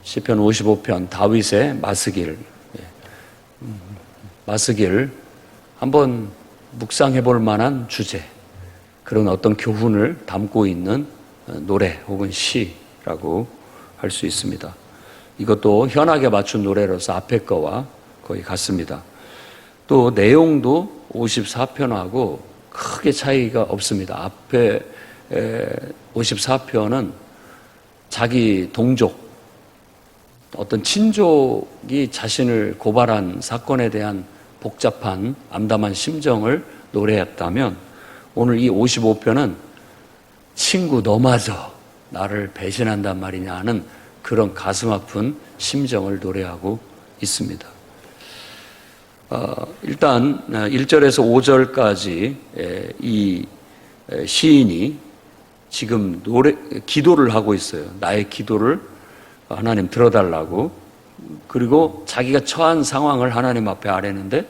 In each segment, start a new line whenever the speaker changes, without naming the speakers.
시편 55편 다윗의 마스길, 마스길 한번 묵상해 볼 만한 주제, 그런 어떤 교훈을 담고 있는 노래 혹은 시라고 할 수 있습니다. 이것도 현악에 맞춘 노래로서 앞에 거와 거의 같습니다. 또 내용도 54편하고 크게 차이가 없습니다. 앞에 54편은 자기 동족, 어떤 친족이 자신을 고발한 사건에 대한 복잡한 암담한 심정을 노래했다면, 오늘 이 55편은 친구 너마저 나를 배신한단 말이냐 하는 그런 가슴 아픈 심정을 노래하고 있습니다. 일단 1절에서 5절까지 이 시인이 지금 기도를 하고 있어요. 나의 기도를 하나님 들어달라고. 그리고 자기가 처한 상황을 하나님 앞에 아뢰는데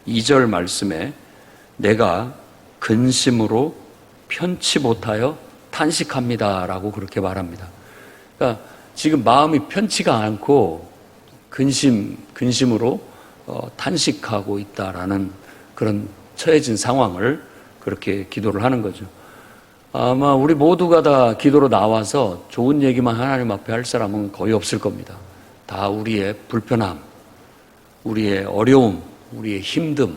2절 말씀에 내가 근심으로 편치 못하여 탄식합니다라고 그렇게 말합니다. 그러니까 지금 마음이 편치가 않고 근심으로 탄식하고 있다라는 그런 처해진 상황을 그렇게 기도를 하는 거죠. 아마 우리 모두가 다 기도로 나와서 좋은 얘기만 하나님 앞에 할 사람은 거의 없을 겁니다. 다 우리의 불편함, 우리의 어려움, 우리의 힘듦,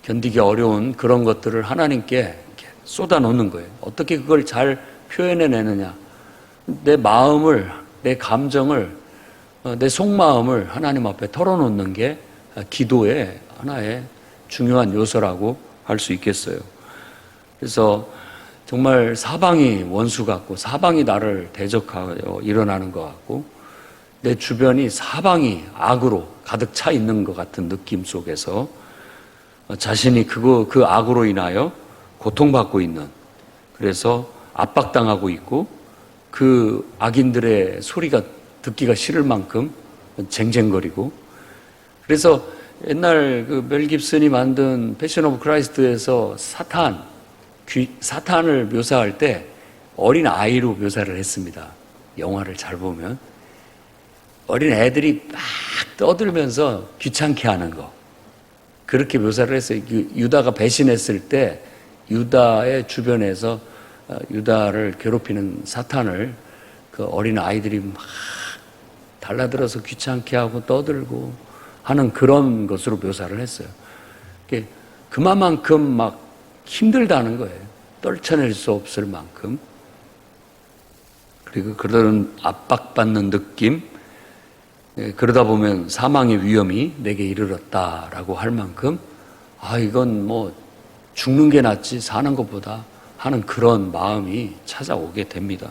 견디기 어려운 그런 것들을 하나님께 이렇게 쏟아놓는 거예요. 어떻게 그걸 잘 표현해내느냐. 내 마음을, 내 감정을, 내 속마음을 하나님 앞에 털어놓는 게 기도의 하나의 중요한 요소라고 할 수 있겠어요. 그래서 정말 사방이 원수 같고 사방이 나를 대적하여 일어나는 것 같고 내 주변이 사방이 악으로 가득 차 있는 것 같은 느낌 속에서 자신이 그 악으로 인하여 고통받고 있는, 그래서 압박당하고 있고 그 악인들의 소리가 듣기가 싫을 만큼 쟁쟁거리고, 그래서 옛날 그 멜 깁슨이 만든 패션 오브 크라이스트에서 사탄을 묘사할 때 어린 아이로 묘사를 했습니다. 영화를 잘 보면 어린 애들이 막 떠들면서 귀찮게 하는 거, 그렇게 묘사를 했어요. 유다가 배신했을 때 유다의 주변에서 유다를 괴롭히는 사탄을 그 어린 아이들이 막 달라들어서 귀찮게 하고 떠들고 하는 그런 것으로 묘사를 했어요. 그만큼 막 힘들다는 거예요. 떨쳐낼 수 없을 만큼. 그리고 그런 압박받는 느낌, 그러다 보면 사망의 위험이 내게 이르렀다라고 할 만큼 이건 뭐 죽는 게 낫지 사는 것보다 하는 그런 마음이 찾아오게 됩니다.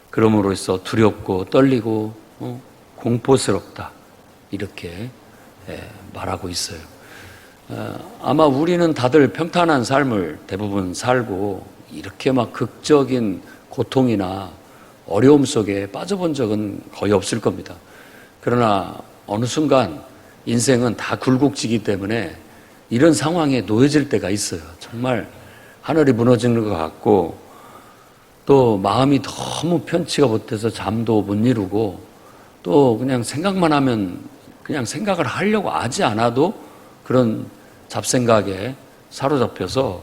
그러므로써 두렵고 떨리고 공포스럽다 이렇게 말하고 있어요. 아마 우리는 다들 평탄한 삶을 대부분 살고 이렇게 막 극적인 고통이나 어려움 속에 빠져본 적은 거의 없을 겁니다. 그러나 어느 순간 인생은 다 굴곡지기 때문에 이런 상황에 놓여질 때가 있어요. 정말 하늘이 무너지는 것 같고 또 마음이 너무 편치가 못해서 잠도 못 이루고 또 그냥 생각만 하면 그냥 생각을 하려고 하지 않아도 그런 잡생각에 사로잡혀서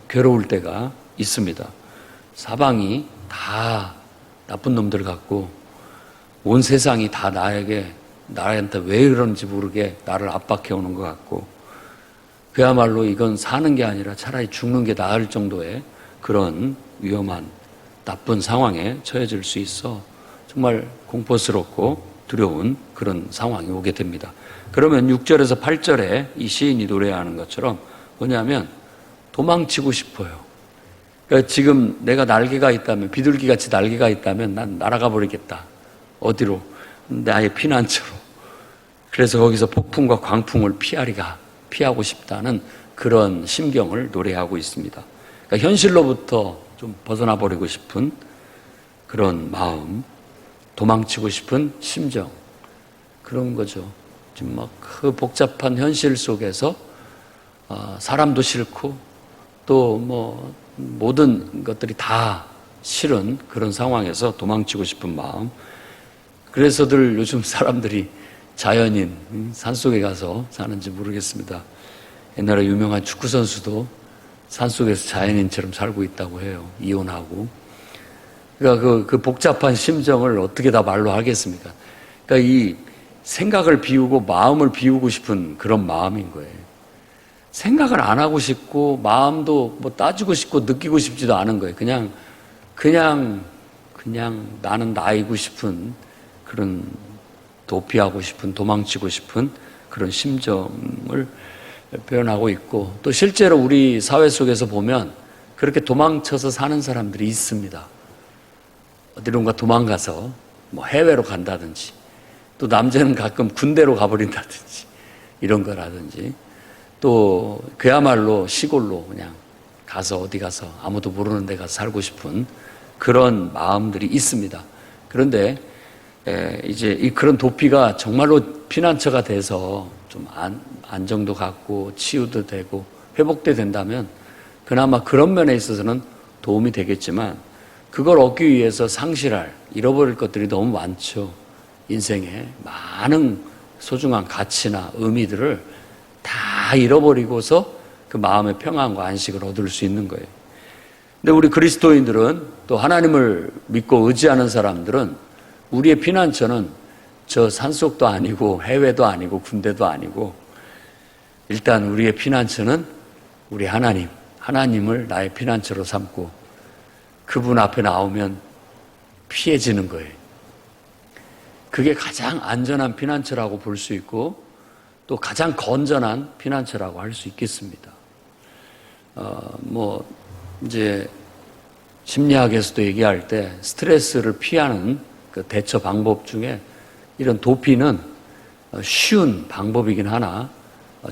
괴로울 때가 있습니다. 사방이 다 나쁜 놈들 같고 온 세상이 다 나한테 왜 그런지 모르게 나를 압박해 오는 것 같고 그야말로 이건 사는 게 아니라 차라리 죽는 게 나을 정도의 그런 위험한 나쁜 상황에 처해질 수 있어 정말 공포스럽고 두려운 그런 상황이 오게 됩니다. 그러면 6절에서 8절에 이 시인이 노래하는 것처럼 뭐냐면 도망치고 싶어요. 그러니까 지금 내가 날개가 있다면, 비둘기같이 날개가 있다면 난 날아가 버리겠다. 어디로? 나의 피난처로. 그래서 거기서 폭풍과 광풍을 피하고 싶다는 그런 심경을 노래하고 있습니다. 그러니까 현실로부터 좀 벗어나 버리고 싶은 그런 마음, 도망치고 싶은 심정, 그런 거죠. 지금 막 그 복잡한 현실 속에서 사람도 싫고 또 뭐 모든 것들이 다 싫은 그런 상황에서 도망치고 싶은 마음. 그래서들 요즘 사람들이 자연인, 산속에 가서 사는지 모르겠습니다. 옛날에 유명한 축구선수도 산속에서 자연인처럼 살고 있다고 해요. 이혼하고. 그러니까 그 복잡한 심정을 어떻게 다 말로 하겠습니까? 그러니까 이 생각을 비우고 마음을 비우고 싶은 그런 마음인 거예요. 생각을 안 하고 싶고 마음도 뭐 따지고 싶고 느끼고 싶지도 않은 거예요. 그냥 나는 나이고 싶은 그런 도피하고 싶은 도망치고 싶은 그런 심정을 표현하고 있고, 또 실제로 우리 사회 속에서 보면 그렇게 도망쳐서 사는 사람들이 있습니다. 어디론가 도망가서 뭐 해외로 간다든지, 또 남자는 가끔 군대로 가버린다든지 이런 거라든지, 또 그야말로 시골로 그냥 가서 어디 가서 아무도 모르는 데 가서 살고 싶은 그런 마음들이 있습니다. 그런데 이제 그런 도피가 정말로 피난처가 돼서 좀 안정도 갖고 치유도 되고 회복도 된다면 그나마 그런 면에 있어서는 도움이 되겠지만, 그걸 얻기 위해서 잃어버릴 것들이 너무 많죠. 인생에 많은 소중한 가치나 의미들을 다 잃어버리고서 그 마음의 평안과 안식을 얻을 수 있는 거예요. 근데 우리 그리스도인들은, 또 하나님을 믿고 의지하는 사람들은 우리의 피난처는 저 산속도 아니고 해외도 아니고 군대도 아니고, 일단 우리의 피난처는 우리 하나님을 나의 피난처로 삼고 그분 앞에 나오면 피해지는 거예요. 그게 가장 안전한 피난처라고 볼 수 있고, 또 가장 건전한 피난처라고 할 수 있겠습니다. 이제 심리학에서도 얘기할 때 스트레스를 피하는 그 대처 방법 중에 이런 도피는 쉬운 방법이긴 하나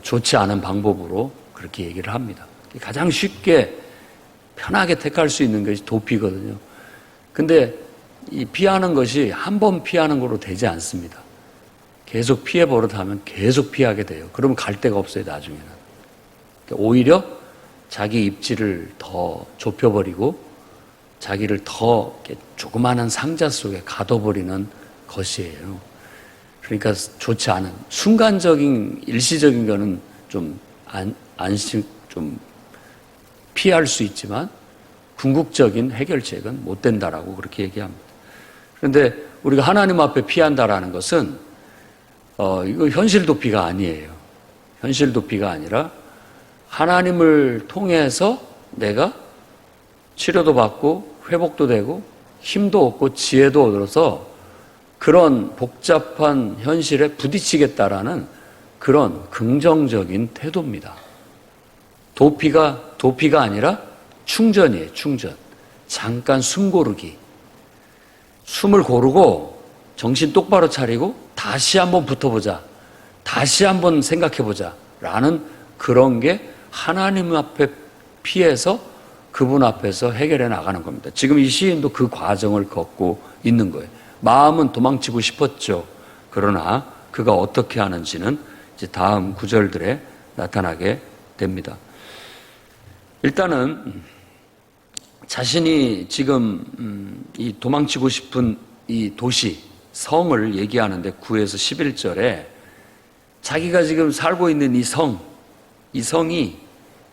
좋지 않은 방법으로 그렇게 얘기를 합니다. 가장 쉽게 편하게 택할 수 있는 것이 도피거든요. 근데 이 피하는 것이 한 번 피하는 거로 되지 않습니다. 계속 피해 버릇하면 계속 피하게 돼요. 그러면 갈 데가 없어요, 나중에는. 오히려 자기 입지를 더 좁혀버리고 자기를 더 조그마한 상자 속에 가둬버리는 것이에요. 그러니까 좋지 않은, 순간적인, 일시적인 거는 좀 피할 수 있지만 궁극적인 해결책은 못 된다라고 그렇게 얘기합니다. 그런데 우리가 하나님 앞에 피한다라는 것은 이거 현실 도피가 아니에요. 현실 도피가 아니라 하나님을 통해서 내가 치료도 받고 회복도 되고 힘도 얻고 지혜도 얻어서 그런 복잡한 현실에 부딪히겠다라는 그런 긍정적인 태도입니다. 도피가 아니라 충전이에요, 충전. 잠깐 숨 고르기. 숨을 고르고 정신 똑바로 차리고 다시 한번 붙어보자. 다시 한번 생각해보자. 라는 그런 게 하나님 앞에 피해서 그분 앞에서 해결해 나가는 겁니다. 지금 이 시인도 그 과정을 걷고 있는 거예요. 마음은 도망치고 싶었죠. 그러나 그가 어떻게 하는지는 이제 다음 구절들에 나타나게 됩니다. 일단은 자신이 지금 이 도망치고 싶은 이 도시, 성을 얘기하는데 9에서 11절에 자기가 지금 살고 있는 이 성이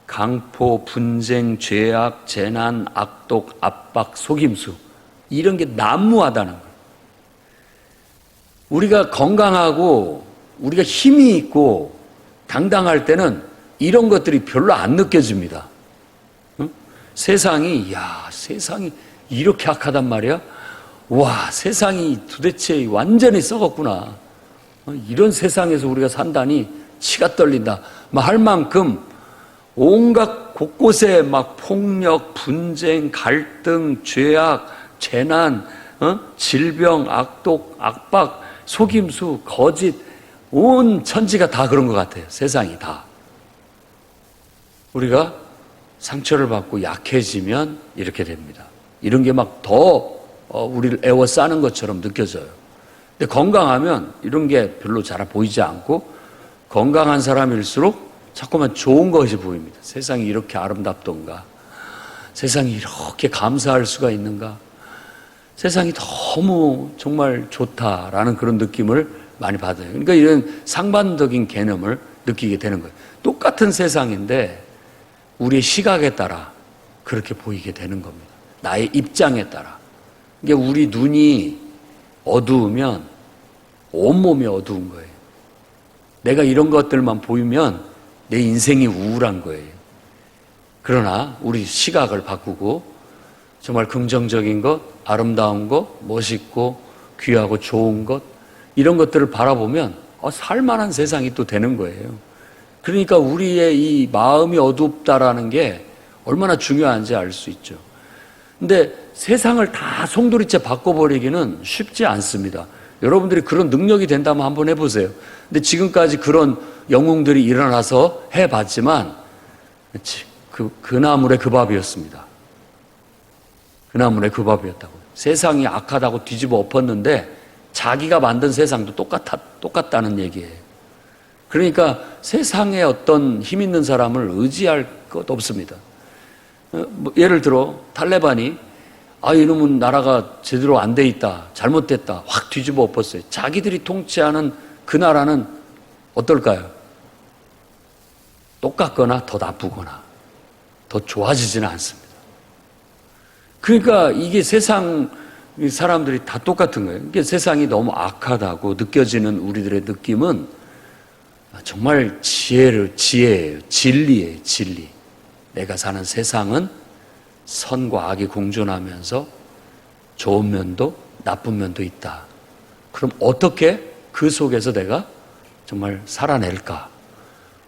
강포, 분쟁, 죄악, 재난, 악독, 압박, 속임수, 이런 게 난무하다는 거예요. 우리가 건강하고 우리가 힘이 있고 당당할 때는 이런 것들이 별로 안 느껴집니다. 응? 세상이 이렇게 악하단 말이야? 와, 세상이 도대체 완전히 썩었구나. 이런 세상에서 우리가 산다니 치가 떨린다. 할 만큼 온갖 곳곳에 막 폭력, 분쟁, 갈등, 죄악, 재난, 질병, 악독, 압박, 속임수, 거짓, 온 천지가 다 그런 것 같아요. 세상이 다. 우리가 상처를 받고 약해지면 이렇게 됩니다. 이런 게 막 더 우리를 애워싸는 것처럼 느껴져요. 근데 건강하면 이런 게 별로 잘 보이지 않고, 건강한 사람일수록 자꾸만 좋은 것이 보입니다. 세상이 이렇게 아름답던가, 세상이 이렇게 감사할 수가 있는가? 세상이 너무 정말 좋다라는 그런 느낌을 많이 받아요. 그러니까 이런 상반적인 개념을 느끼게 되는 거예요. 똑같은 세상인데 우리의 시각에 따라 그렇게 보이게 되는 겁니다. 나의 입장에 따라. 그러니까 우리 눈이 어두우면 온몸이 어두운 거예요. 내가 이런 것들만 보이면 내 인생이 우울한 거예요. 그러나 우리 시각을 바꾸고 정말 긍정적인 것, 아름다운 것, 멋있고 귀하고 좋은 것 이런 것들을 바라보면 살만한 세상이 또 되는 거예요. 그러니까 우리의 이 마음이 어둡다라는 게 얼마나 중요한지 알 수 있죠. 근데 세상을 다 송두리째 바꿔버리기는 쉽지 않습니다. 여러분들이 그런 능력이 된다면 한번 해보세요. 근데 지금까지 그런 영웅들이 일어나서 해봤지만 그 나물의 그 밥이었습니다. 그 나물의 그 밥이었다고요. 세상이 악하다고 뒤집어 엎었는데 자기가 만든 세상도 똑같다는 얘기예요. 그러니까 세상에 어떤 힘 있는 사람을 의지할 것 없습니다. 예를 들어 탈레반이 이놈은 나라가 제대로 안 돼 있다, 잘못됐다, 확 뒤집어 엎었어요. 자기들이 통치하는 그 나라는 어떨까요? 똑같거나 더 나쁘거나 더 좋아지지는 않습니다. 그러니까 이게 세상 사람들이 다 똑같은 거예요. 이게 세상이 너무 악하다고 느껴지는 우리들의 느낌은 정말 지혜예요. 진리예요. 진리. 내가 사는 세상은 선과 악이 공존하면서 좋은 면도 나쁜 면도 있다. 그럼 어떻게 그 속에서 내가 정말 살아낼까?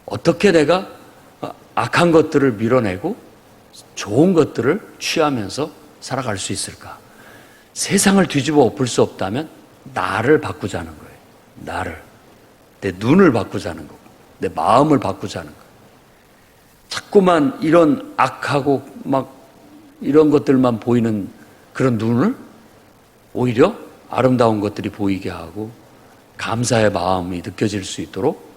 어떻게 내가 악한 것들을 밀어내고 좋은 것들을 취하면서 살아갈 수 있을까? 세상을 뒤집어 엎을 수 없다면 나를 바꾸자는 거예요. 나를. 내 눈을 바꾸자는 거고 내 마음을 바꾸자는 거예요. 자꾸만 이런 악하고 막 이런 것들만 보이는 그런 눈을 오히려 아름다운 것들이 보이게 하고 감사의 마음이 느껴질 수 있도록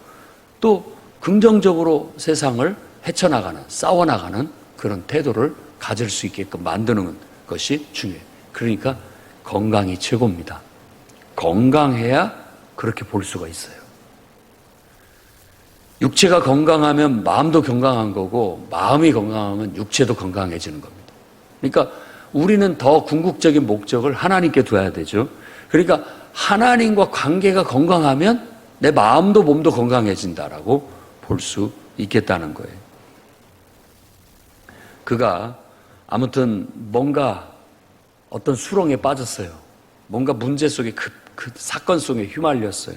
또 긍정적으로 세상을 헤쳐나가는, 싸워나가는 그런 태도를 가질 수 있게끔 만드는 것이 중요해요. 그러니까 건강이 최고입니다. 건강해야 그렇게 볼 수가 있어요. 육체가 건강하면 마음도 건강한 거고 마음이 건강하면 육체도 건강해지는 겁니다. 그러니까 우리는 더 궁극적인 목적을 하나님께 둬야 되죠. 그러니까 하나님과 관계가 건강하면 내 마음도 몸도 건강해진다라고 볼 수 있겠다는 거예요. 그가 아무튼 뭔가 어떤 수렁에 빠졌어요. 뭔가 문제 속에 그 사건 속에 휘말렸어요.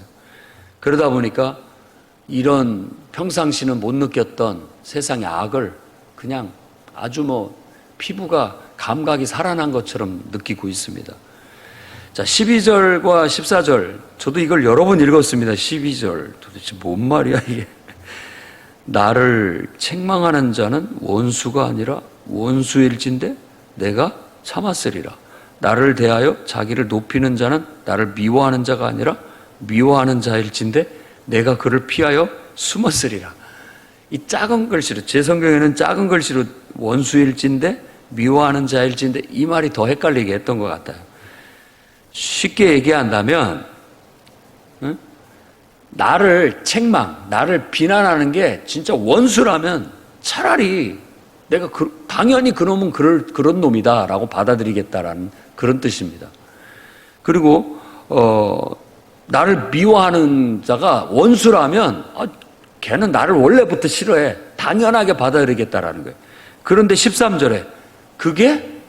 그러다 보니까 이런 평상시는 못 느꼈던 세상의 악을 그냥 아주 피부가 감각이 살아난 것처럼 느끼고 있습니다. 자, 12절과 14절. 저도 이걸 여러 번 읽었습니다. 12절. 도대체 뭔 말이야, 이게. 나를 책망하는 자는 원수가 아니라 원수일진데 내가 참았으리라. 나를 대하여 자기를 높이는 자는 나를 미워하는 자가 아니라 미워하는 자일진데 내가 그를 피하여 숨었으리라. 이 작은 글씨로, 제 성경에는 작은 글씨로 원수일진데 미워하는 자일진데 이 말이 더 헷갈리게 했던 것 같아요. 쉽게 얘기한다면 나를 책망, 나를 비난하는 게 진짜 원수라면 차라리 내가 당연히 그놈은 그런 놈이다라고 받아들이겠다라는 그런 뜻입니다. 그리고 나를 미워하는 자가 원수라면 걔는 나를 원래부터 싫어해. 당연하게 받아들이겠다라는 거예요. 그런데 13절에 그게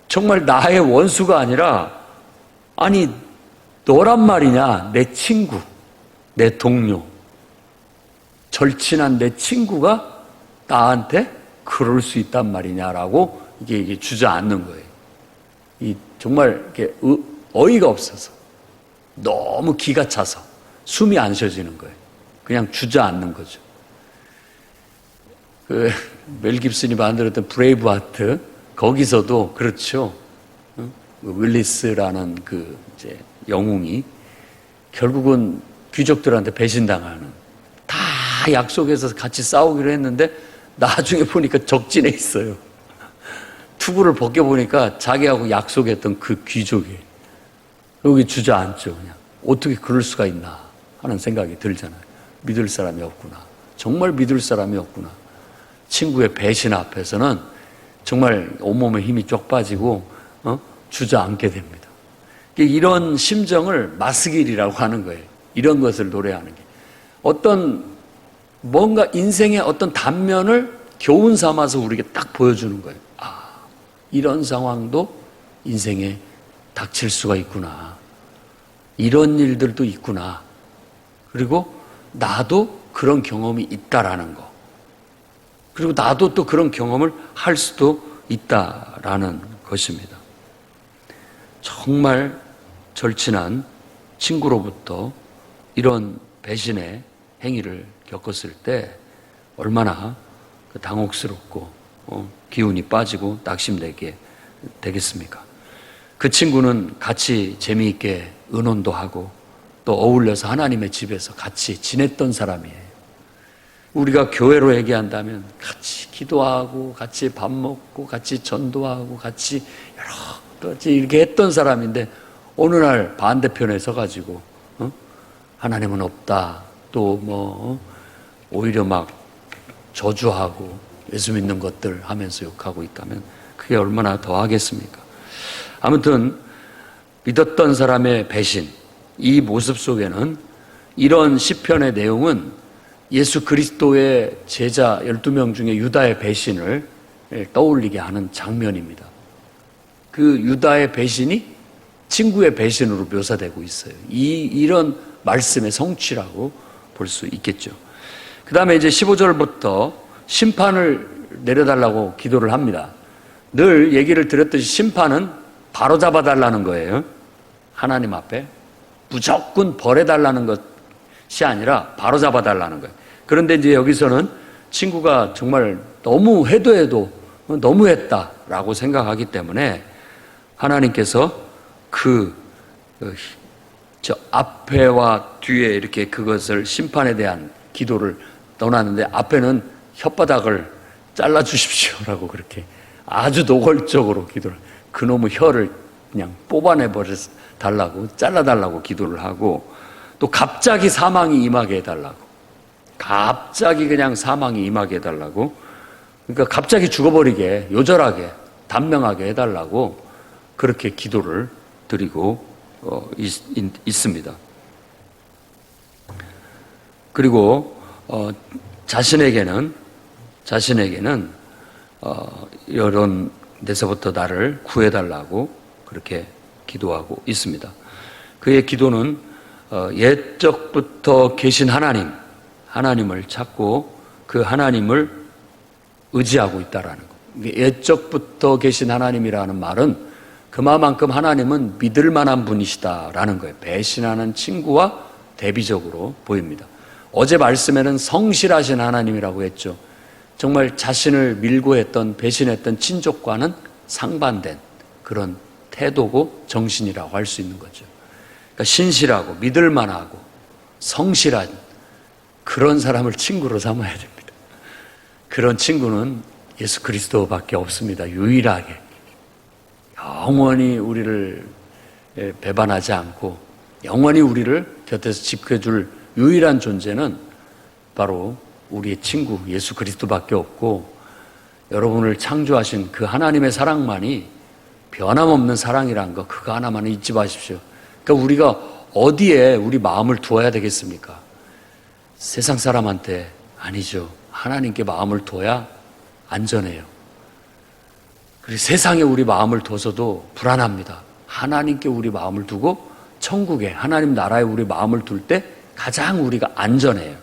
정말 나의 원수가 아니라 아니 너란 말이냐, 내 친구, 내 동료, 절친한 내 친구가 나한테 그럴 수 있단 말이냐라고 이게 주저앉는 거예요. 이 정말 이렇게 어이가 없어서 너무 기가 차서 숨이 안 쉬어지는 거예요. 그냥 주저앉는 거죠. 멜 깁슨이 만들었던 브레이브하트 거기서도 그렇죠. 윌리스라는 이제 영웅이 결국은 귀족들한테 배신당하는, 다 약속해서 같이 싸우기로 했는데 나중에 보니까 적진에 있어요. 투구를 벗겨보니까 자기하고 약속했던 그 귀족이 여기 주저앉죠. 그냥 어떻게 그럴 수가 있나 하는 생각이 들잖아요. 믿을 사람이 없구나. 정말 믿을 사람이 없구나. 친구의 배신 앞에서는 정말 온몸에 힘이 쪽 빠지고 주저앉게 됩니다. 이런 심정을 마스길이라고 하는 거예요. 이런 것을 노래하는 게. 어떤 뭔가 인생의 어떤 단면을 교훈 삼아서 우리에게 딱 보여주는 거예요. 아, 이런 상황도 인생에 닥칠 수가 있구나. 이런 일들도 있구나. 그리고 나도 그런 경험이 있다라는 거. 그리고 나도 또 그런 경험을 할 수도 있다라는 것입니다. 정말 절친한 친구로부터 이런 배신의 행위를 겪었을 때 얼마나 당혹스럽고 기운이 빠지고 낙심되게 되겠습니까? 그 친구는 같이 재미있게 의논도 하고 또 어울려서 하나님의 집에서 같이 지냈던 사람이에요. 우리가 교회로 얘기한다면 같이 기도하고 같이 밥 먹고 같이 전도하고 같이 여러 가지 이렇게 했던 사람인데 어느 날 반대편에 서가지고 하나님은 없다, 또 오히려 막 저주하고 예수 믿는 것들 하면서 욕하고 있다면 그게 얼마나 더 하겠습니까? 아무튼 믿었던 사람의 배신, 이 모습 속에는 이런 시편의 내용은 예수 그리스도의 제자 12명 중에 유다의 배신을 떠올리게 하는 장면입니다. 그 유다의 배신이 친구의 배신으로 묘사되고 있어요. 이런 말씀의 성취라고 볼 수 있겠죠. 그 다음에 이제 15절부터 심판을 내려달라고 기도를 합니다. 늘 얘기를 드렸듯이 심판은 바로 잡아달라는 거예요. 하나님 앞에 무조건 벌해달라는 것이 아니라 바로 잡아달라는 거예요. 그런데 이제 여기서는 친구가 정말 너무 해도 너무했다라고 생각하기 때문에 하나님께서 저 앞에와 뒤에 이렇게 그것을 심판에 대한 기도를 넣어놨는데 앞에는 혓바닥을 잘라주십시오라고 그렇게 아주 노골적으로 기도를, 그놈의 혀를 그냥 뽑아내버려 달라고, 잘라달라고 기도를 하고, 또 갑자기 사망이 임하게 해달라고, 갑자기 그냥 사망이 임하게 해달라고, 그러니까 갑자기 죽어버리게, 요절하게, 단명하게 해달라고 그렇게 기도를 드리고 있습니다. 그리고 자신에게는 이런 데서부터 나를 구해달라고 그렇게 기도하고 있습니다. 그의 기도는 옛적부터 계신 하나님을 찾고 그 하나님을 의지하고 있다라는 거. 옛적부터 계신 하나님이라는 말은 그만큼 하나님은 믿을 만한 분이시다라는 거예요. 배신하는 친구와 대비적으로 보입니다. 어제 말씀에는 성실하신 하나님이라고 했죠. 정말 자신을 밀고 했던, 배신했던 친족과는 상반된 그런 태도고 정신이라고 할 수 있는 거죠. 그러니까 신실하고 믿을 만하고 성실한 그런 사람을 친구로 삼아야 됩니다. 그런 친구는 예수 그리스도밖에 없습니다. 유일하게 영원히 우리를 배반하지 않고 영원히 우리를 곁에서 지켜줄 유일한 존재는 바로 우리의 친구 예수 그리스도밖에 없고, 여러분을 창조하신 그 하나님의 사랑만이 변함없는 사랑이란 거, 그거 하나만은 잊지 마십시오. 그러니까 우리가 어디에 우리 마음을 두어야 되겠습니까? 세상 사람한테 아니죠. 하나님께 마음을 둬야 안전해요. 그리고 세상에 우리 마음을 둬서도 불안합니다. 하나님께 우리 마음을 두고 천국에, 하나님 나라에 우리 마음을 둘 때 가장 우리가 안전해요.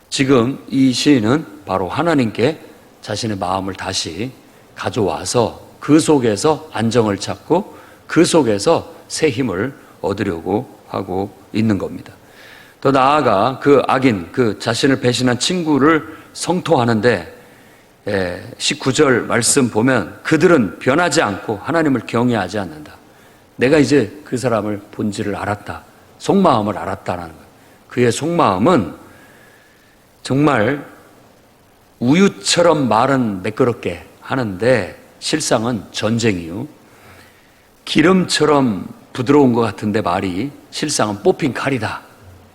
지금 이 시인은 바로 하나님께 자신의 마음을 다시 가져와서 그 속에서 안정을 찾고 그 속에서 새 힘을 얻으려고 하고 있는 겁니다. 더 나아가 그 악인, 그 자신을 배신한 친구를 성토하는데 19절 말씀 보면 그들은 변하지 않고 하나님을 경외하지 않는다. 내가 이제 그 사람을 본질을 알았다. 속마음을 알았다는 거예요. 그의 속마음은 정말 우유처럼 말은 매끄럽게 하는데 실상은 전쟁이요. 기름처럼 부드러운 것 같은데 말이 실상은 뽑힌 칼이다.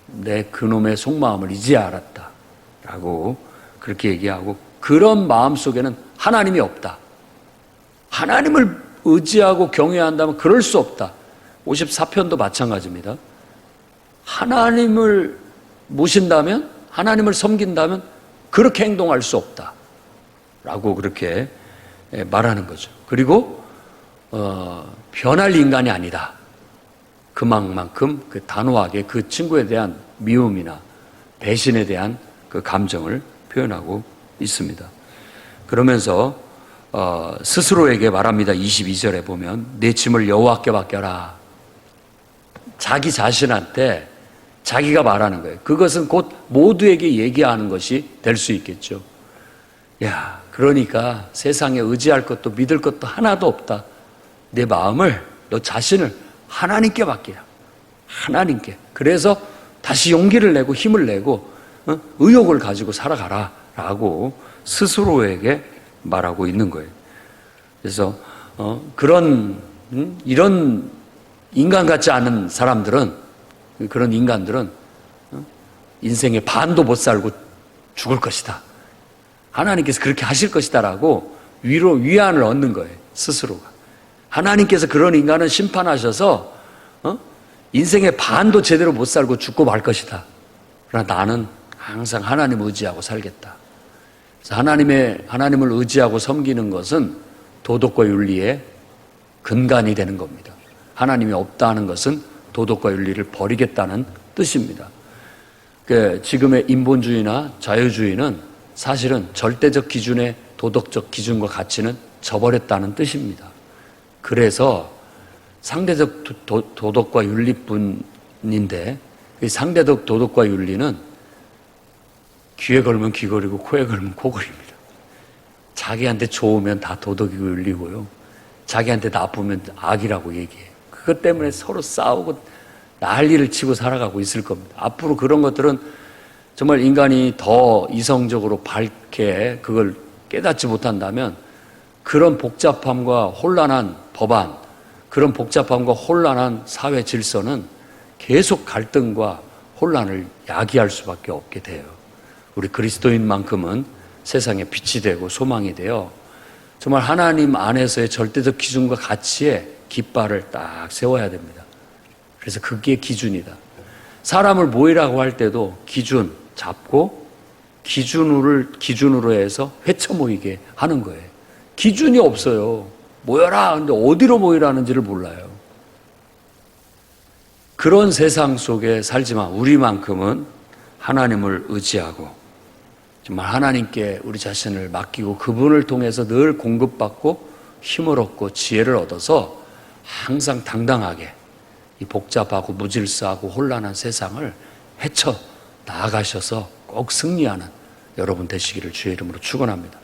내 그놈의 속마음을 이제야 알았다. 라고 그렇게 얘기하고, 그런 마음 속에는 하나님이 없다. 하나님을 의지하고 경외한다면 그럴 수 없다. 54편도 마찬가지입니다. 하나님을 모신다면, 하나님을 섬긴다면 그렇게 행동할 수 없다. 라고 그렇게 말하는 거죠. 그리고 변할 인간이 아니다. 그만큼 그 단호하게 그 친구에 대한 미움이나 배신에 대한 그 감정을 표현하고 있습니다. 그러면서 스스로에게 말합니다. 22절에 보면 내 짐을 여호와께 맡겨라. 자기 자신한테 자기가 말하는 거예요. 그것은 곧 모두에게 얘기하는 것이 될 수 있겠죠. 야, 그러니까 세상에 의지할 것도 믿을 것도 하나도 없다. 내 마음을, 너 자신을 하나님께 맡기라. 하나님께. 그래서 다시 용기를 내고 힘을 내고 의욕을 가지고 살아가라 라고 스스로에게 말하고 있는 거예요. 그래서 이런 인간 같지 않은 사람들은, 그런 인간들은 인생의 반도 못 살고 죽을 것이다. 하나님께서 그렇게 하실 것이다 라고 위안을 얻는 거예요. 스스로가. 하나님께서 그런 인간은 심판하셔서 인생의 반도 제대로 못 살고 죽고 말 것이다. 그러나 나는 항상 하나님 의지하고 살겠다. 그래서 하나님을 의지하고 섬기는 것은 도덕과 윤리의 근간이 되는 겁니다. 하나님이 없다 하는 것은 도덕과 윤리를 버리겠다는 뜻입니다. 지금의 인본주의나 자유주의는 사실은 절대적 기준의 도덕적 기준과 가치는 저버렸다는 뜻입니다. 그래서 상대적 도덕과 윤리뿐인데, 상대적 도덕과 윤리는 귀에 걸면 귀걸이고 코에 걸면 코걸이입니다. 자기한테 좋으면 다 도덕이고 윤리고요, 자기한테 나쁘면 악이라고 얘기해요. 그것 때문에 서로 싸우고 난리를 치고 살아가고 있을 겁니다. 앞으로 그런 것들은 정말 인간이 더 이성적으로 밝게 그걸 깨닫지 못한다면 그런 복잡함과 혼란한 법안, 그런 복잡함과 혼란한 사회 질서는 계속 갈등과 혼란을 야기할 수밖에 없게 돼요. 우리 그리스도인만큼은 세상에 빛이 되고 소망이 되어 정말 하나님 안에서의 절대적 기준과 가치에 깃발을 딱 세워야 됩니다. 그래서 그게 기준이다. 사람을 모이라고 할 때도 기준 잡고 기준으로 해서 회쳐 모이게 하는 거예요. 기준이 없어요. 모여라. 근데 어디로 모이라는지를 몰라요. 그런 세상 속에 살지만 우리만큼은 하나님을 의지하고 정말 하나님께 우리 자신을 맡기고 그분을 통해서 늘 공급받고 힘을 얻고 지혜를 얻어서 항상 당당하게 이 복잡하고 무질서하고 혼란한 세상을 헤쳐 나아가셔서 꼭 승리하는 여러분 되시기를 주의 이름으로 축원합니다.